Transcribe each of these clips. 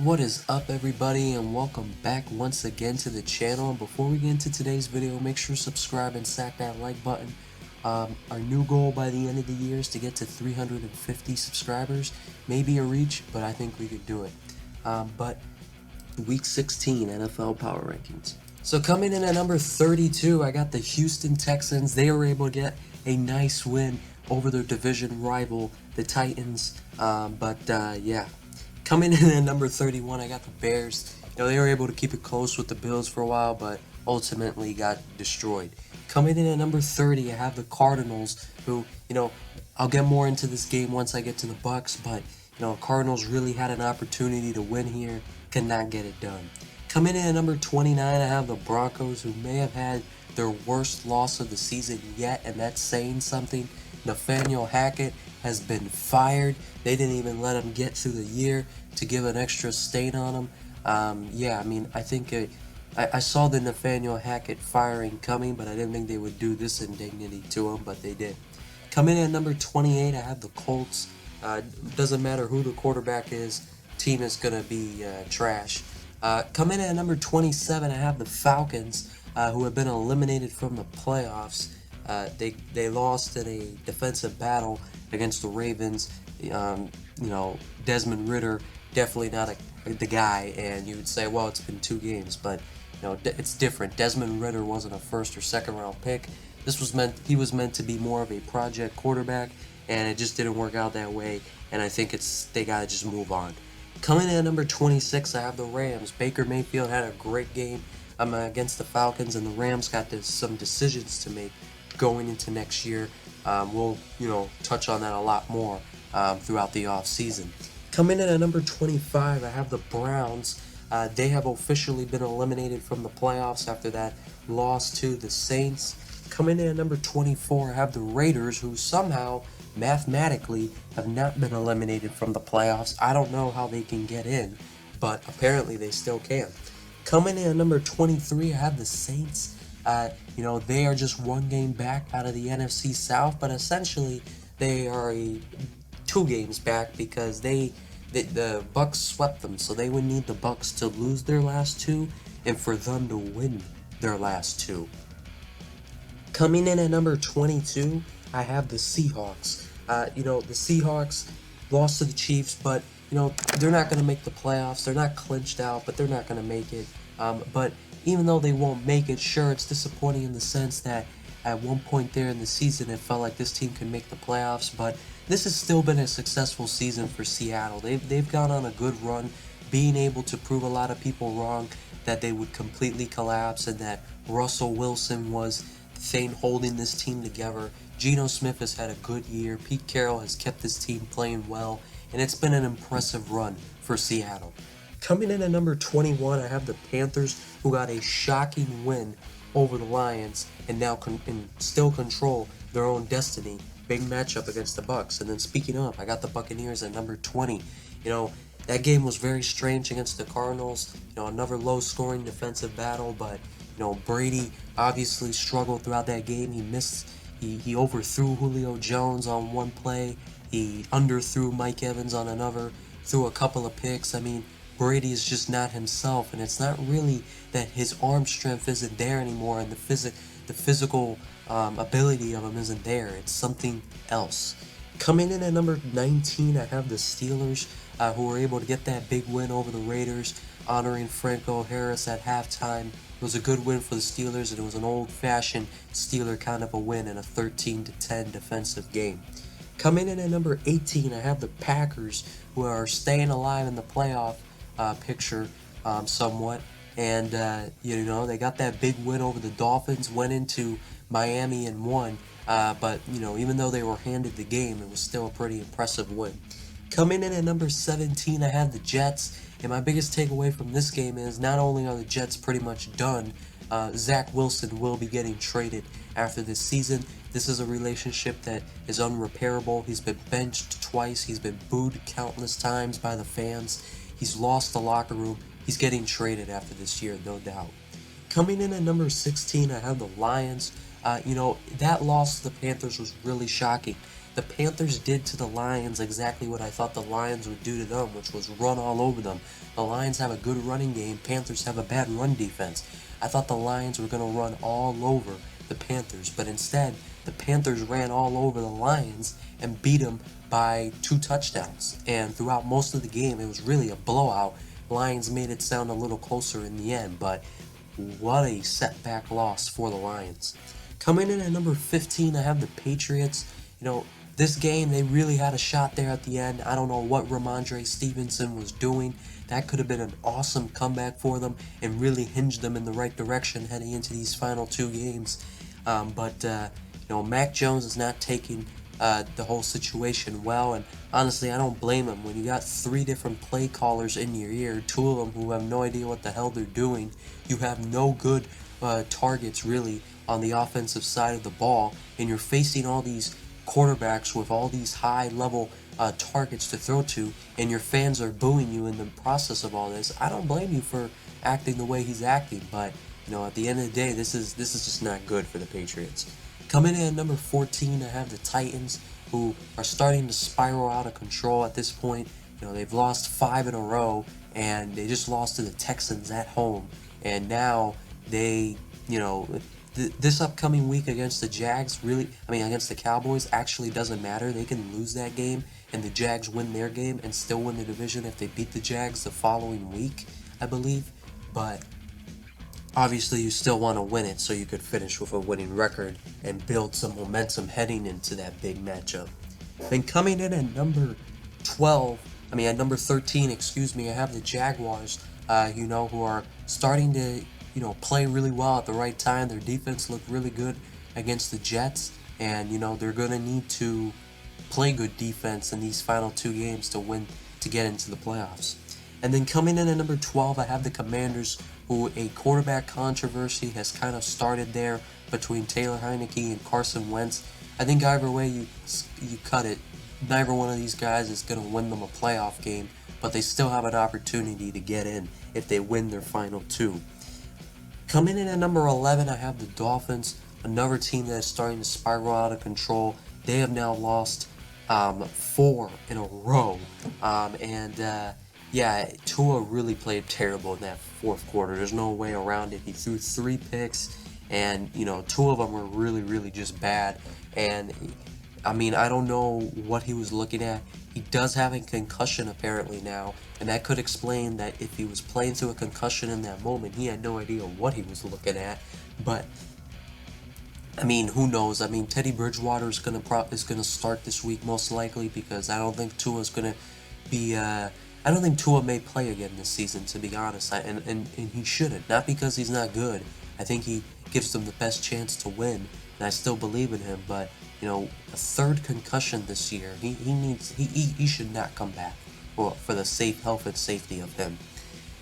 What is up, everybody, and welcome back once again to the channel. And before we get into today's video, make sure to subscribe and sack that like button. Our new goal by the end of the year is to get to 350 subscribers. Maybe a reach, but I think we could do it. But Week 16 NFL Power Rankings. So coming in at number 32, I got the Houston Texans. They were able to get a nice win over their division rival, the Titans. Yeah. Coming in at number 31, I got the Bears. They were able to keep it close with the Bills for a while, but ultimately got destroyed. Coming in at number 30, I have the Cardinals, who, I'll get more into this game once I get to the Bucks, but, Cardinals really had an opportunity to win here, could not get it done. Coming in at number 29, I have the Broncos, who may have had their worst loss of the season yet, and that's saying something. Nathaniel Hackett has been fired. They didn't even let him get through the year to give an extra stain on him. I think I saw the Nathaniel Hackett firing coming, but I didn't think they would do this indignity to him, but they did. Coming in at number 28, I have the Colts. Doesn't matter who the quarterback is, team is going to be trash. Coming in at number 27, I have the Falcons, who have been eliminated from the playoffs. They lost in a defensive battle against the Ravens. Desmond Ridder, definitely not the guy, and you would say, well, it's been 2 games, but it's different. Desmond Ridder wasn't a first or second round pick. He was meant to be more of a project quarterback, and it just didn't work out that way, and I think they gotta just move on. Coming in at number 26, I have the Rams. Baker Mayfield had a great game against the Falcons, and the Rams got some decisions to make going into next year. We'll touch on that a lot more throughout the off season. Coming in at number 25, I have the Browns. They have officially been eliminated from the playoffs after that loss to the Saints. Coming in at number 24, I have the Raiders, who somehow mathematically have not been eliminated from the playoffs. I don't know how they can get in, but apparently they still can. Coming in at number 23, I have the Saints. They are just 1 game back out of the NFC South, but essentially they are 2 games back because the Bucks swept them, so they would need the Bucks to lose their last 2 and for them to win their last 2. Coming in at number 22, I have the Seahawks. The Seahawks lost to the Chiefs, but they're not going to make the playoffs. They're not clinched out, but they're not going to make it. But even though they won't make it, sure, it's disappointing in the sense that at one point there in the season, it felt like this team could make the playoffs, but this has still been a successful season for Seattle. They've gone on a good run, being able to prove a lot of people wrong that they would completely collapse and that Russell Wilson was the thing holding this team together. Geno Smith has had a good year. Pete Carroll has kept this team playing well, and it's been an impressive run for Seattle. Coming in at number 21, I have the Panthers, who got a shocking win over the Lions and now still control their own destiny. Big matchup against the Bucks. And then speaking of, I got the Buccaneers at number 20. That game was very strange against the Cardinals. Another low-scoring defensive battle, but Brady obviously struggled throughout that game. He overthrew Julio Jones on one play. He underthrew Mike Evans on another. Threw a couple of picks. Brady is just not himself, and it's not really that his arm strength isn't there anymore and the physical ability of him isn't there. It's something else. Coming in at number 19, I have the Steelers, who were able to get that big win over the Raiders, honoring Franco Harris at halftime. It was a good win for the Steelers, and it was an old-fashioned Steeler kind of a win in a 13-10 defensive game. Coming in at number 18, I have the Packers, who are staying alive in the playoff picture somewhat, and they got that big win over the Dolphins, went into Miami and won, but even though they were handed the game, it was still a pretty impressive win. Coming in at number 17, I had the Jets, and my biggest takeaway from this game is not only are the Jets pretty much done, Zach Wilson will be getting traded after this season. This is a relationship that is unrepairable. He's been benched twice. He's been booed countless times by the fans. He's lost the locker room. He's getting traded after this year, no doubt. Coming in at number 16, I have the Lions. That loss to the Panthers was really shocking. The Panthers did to the Lions exactly what I thought the Lions would do to them, which was run all over them. The Lions have a good running game, Panthers have a bad run defense. I thought the Lions were going to run all over the Panthers, but instead, the Panthers ran all over the Lions and beat them by 2 touchdowns. And throughout most of the game, it was really a blowout. Lions made it sound a little closer in the end, but what a setback loss for the Lions. Coming in at number 15, I have the Patriots. This game, they really had a shot there at the end. I don't know what Ramondre Stevenson was doing. That could have been an awesome comeback for them and really hinged them in the right direction heading into these final 2 games. But Mac Jones is not taking the whole situation well, and honestly, I don't blame him. When you got 3 different play callers in your ear, 2 of them who have no idea what the hell they're doing, you have no good targets really on the offensive side of the ball, and you're facing all these quarterbacks with all these high-level targets to throw to, and your fans are booing you in the process of all this. I don't blame you for acting the way he's acting, but at the end of the day, this is just not good for the Patriots. Coming in at number 14, I have the Titans, who are starting to spiral out of control at this point. They've lost 5 in a row, and they just lost to the Texans at home, and now they, this upcoming week against the Jags, against the Cowboys, actually doesn't matter. They can lose that game, and the Jags win their game and still win the division if they beat the Jags the following week, I believe. But obviously, you still want to win it so you could finish with a winning record and build some momentum heading into that big matchup. Then coming in at number 13, I have the Jaguars, who are starting to play really well at the right time. Their defense looked really good against the Jets, and they're gonna need to play good defense in these final 2 games to get into the playoffs. And then coming in at number 12, I have the Commanders, who a quarterback controversy has kind of started there between Taylor Heineke and Carson Wentz. I think either way you cut it, neither one of these guys is gonna win them a playoff game, but they still have an opportunity to get in if they win their final 2. Coming in at number 11, I have the Dolphins, another team that is starting to spiral out of control. They have now lost 4 in a row, Tua really played terrible in that 4th quarter. There's no way around it. He threw 3 picks, and 2 of them were really, really just bad. And I don't know what he was looking at. He does have a concussion apparently now, and that could explain that if he was playing through a concussion in that moment, he had no idea what he was looking at. But who knows? Teddy Bridgewater is gonna start this week most likely, because I don't think Tua's gonna be. I don't think Tua may play again this season, to be honest. And he shouldn't. Not because he's not good. I think he gives them the best chance to win, and I still believe in him. But a 3rd concussion this year, he should not come back for the health and safety of him.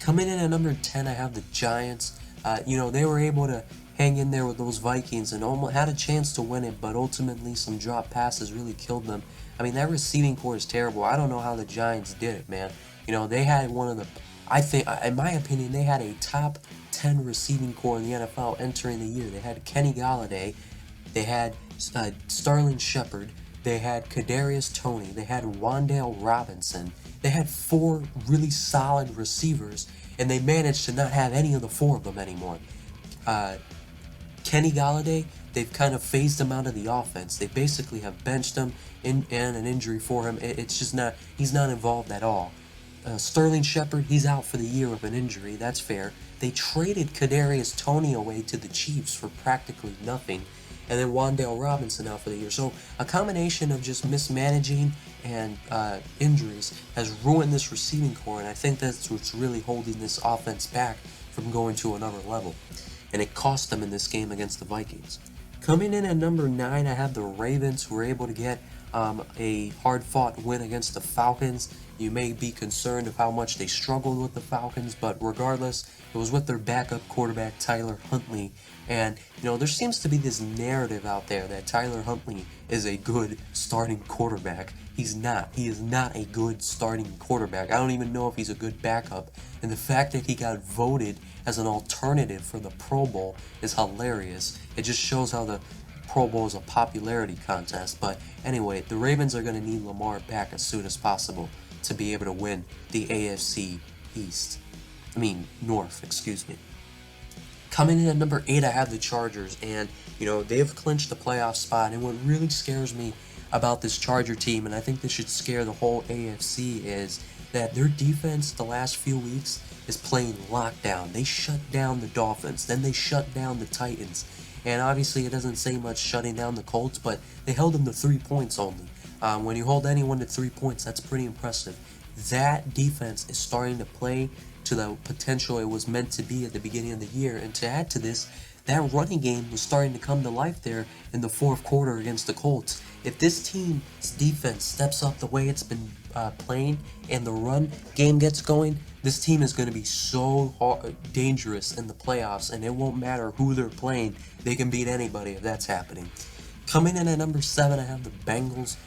Coming in at number 10, I have the Giants. They were able to hang in there with those Vikings and almost had a chance to win it, but ultimately some drop passes really killed them. That receiving core is terrible. I don't know how the Giants did it, man. They had one of the, I think, in my opinion, they had a top 10 receiving core in the NFL entering the year. They had Kenny Galladay, they had Sterling Shepard, they had Kadarius Toney, they had Wan'Dale Robinson. They had 4 really solid receivers, and they managed to not have any of the 4 of them anymore. Kenny Galladay, they've kind of phased him out of the offense. They basically have benched him and an injury for him. It's just not, he's not involved at all. Sterling Shepard, he's out for the year with an injury. That's fair. They traded Kadarius Toney away to the Chiefs for practically nothing, and then Wan'Dale Robinson out for the year. So a combination of just mismanaging and injuries has ruined this receiving core, and I think that's what's really holding this offense back from going to another level. And it cost them in this game against the Vikings. Coming in at number 9, I have the Ravens, who were able to get a hard-fought win against the Falcons. You may be concerned of how much they struggled with the Falcons, but regardless, it was with their backup quarterback, Tyler Huntley. And, there seems to be this narrative out there that Tyler Huntley is a good starting quarterback. He's not. He is not a good starting quarterback. I don't even know if he's a good backup. And the fact that he got voted as an alternative for the Pro Bowl is hilarious. It just shows how the Pro Bowl is a popularity contest, but anyway, the Ravens are going to need Lamar back as soon as possible to be able to win the AFC North, excuse me. Coming in at number 8, I have the Chargers, and they've clinched the playoff spot. And what really scares me about this Charger team, and I think this should scare the whole AFC, is that their defense the last few weeks is playing lockdown. They shut down the Dolphins, then they shut down the Titans, and obviously it doesn't say much shutting down the Colts, but they held them to 3 points only. When you hold anyone to 3 points, that's pretty impressive. That defense is starting to play to the potential it was meant to be at the beginning of the year, and to add to this, that running game was starting to come to life there in the fourth quarter against the Colts. If this team's defense steps up the way it's been playing and the run game gets going, this team is going to be so dangerous in the playoffs, and it won't matter who they're playing. They can beat anybody if that's happening. Coming in at number 7, I have the Bengals.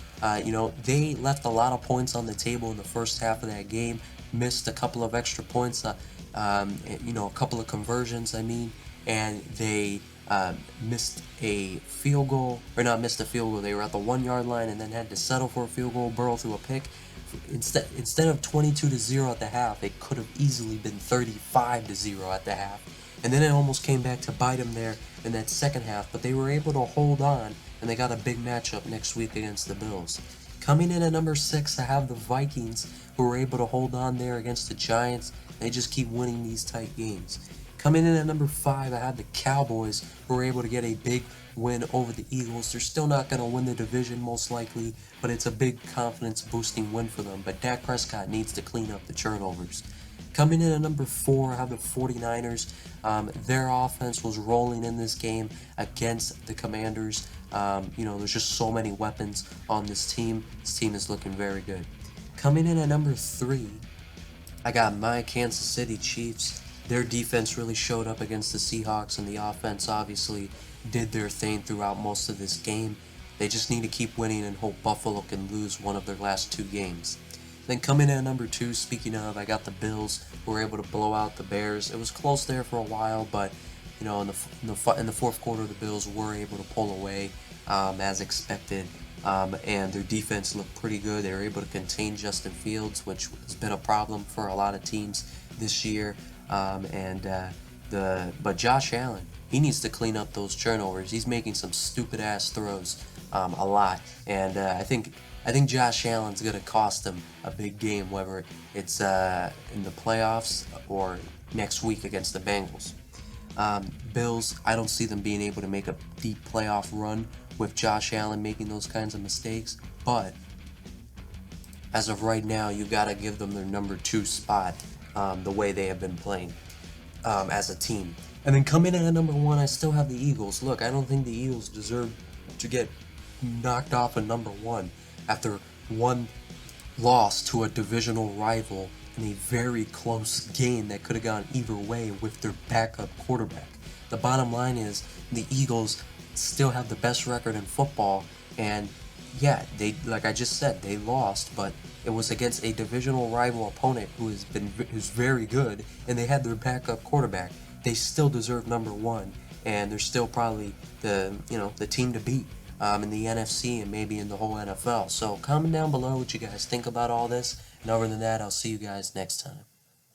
They left a lot of points on the table in the first half of that game, missed a couple of extra points, a couple of conversions, and they missed a field goal, or not missed a field goal, they were at the 1-yard line and then had to settle for a field goal, Burrow threw a pick. Instead of 22-0 at the half, it could have easily been 35-0 at the half. And then it almost came back to bite them there in that second half, but they were able to hold on, and they got a big matchup next week against the Bills. Coming in at number 6, I have the Vikings, who were able to hold on there against the Giants. They just keep winning these tight games. Coming in at number 5, I have the Cowboys, who were able to get a big win over the Eagles. They're still not going to win the division most likely, but it's a big confidence-boosting win for them. But Dak Prescott needs to clean up the turnovers. Coming in at number 4, I have the 49ers. Their offense was rolling in this game against the Commanders. There's just so many weapons on this team. This team is looking very good. Coming in at number 3, I got my Kansas City Chiefs. Their defense really showed up against the Seahawks, and the offense obviously did their thing throughout most of this game. They just need to keep winning and hope Buffalo can lose one of their last 2 games. Then coming in at number 2, speaking of, I got the Bills, who were able to blow out the Bears. It was close there for a while, but in the fourth quarter, the Bills were able to pull away as expected, and their defense looked pretty good. They were able to contain Justin Fields, which has been a problem for a lot of teams this year. But Josh Allen, he needs to clean up those turnovers. He's making some stupid ass throws a lot, and I think Josh Allen's gonna cost them a big game, whether it's in the playoffs or next week against the Bengals. Bills, I don't see them being able to make a deep playoff run with Josh Allen making those kinds of mistakes, but as of right now, you gotta give them their number 2 spot, the way they have been playing as a team. And then coming in at number 1, I still have the Eagles. Look, I don't think the Eagles deserve to get knocked off at number 1 after one loss to a divisional rival in a very close game that could have gone either way with their backup quarterback. The bottom line is the Eagles still have the best record in football, and yeah, like I just said, they lost, but it was against a divisional rival opponent who's very good, and they had their backup quarterback. They still deserve number 1, and they're still probably the team to beat in the NFC and maybe in the whole NFL. So comment down below what you guys think about all this, and other than that, I'll see you guys next time.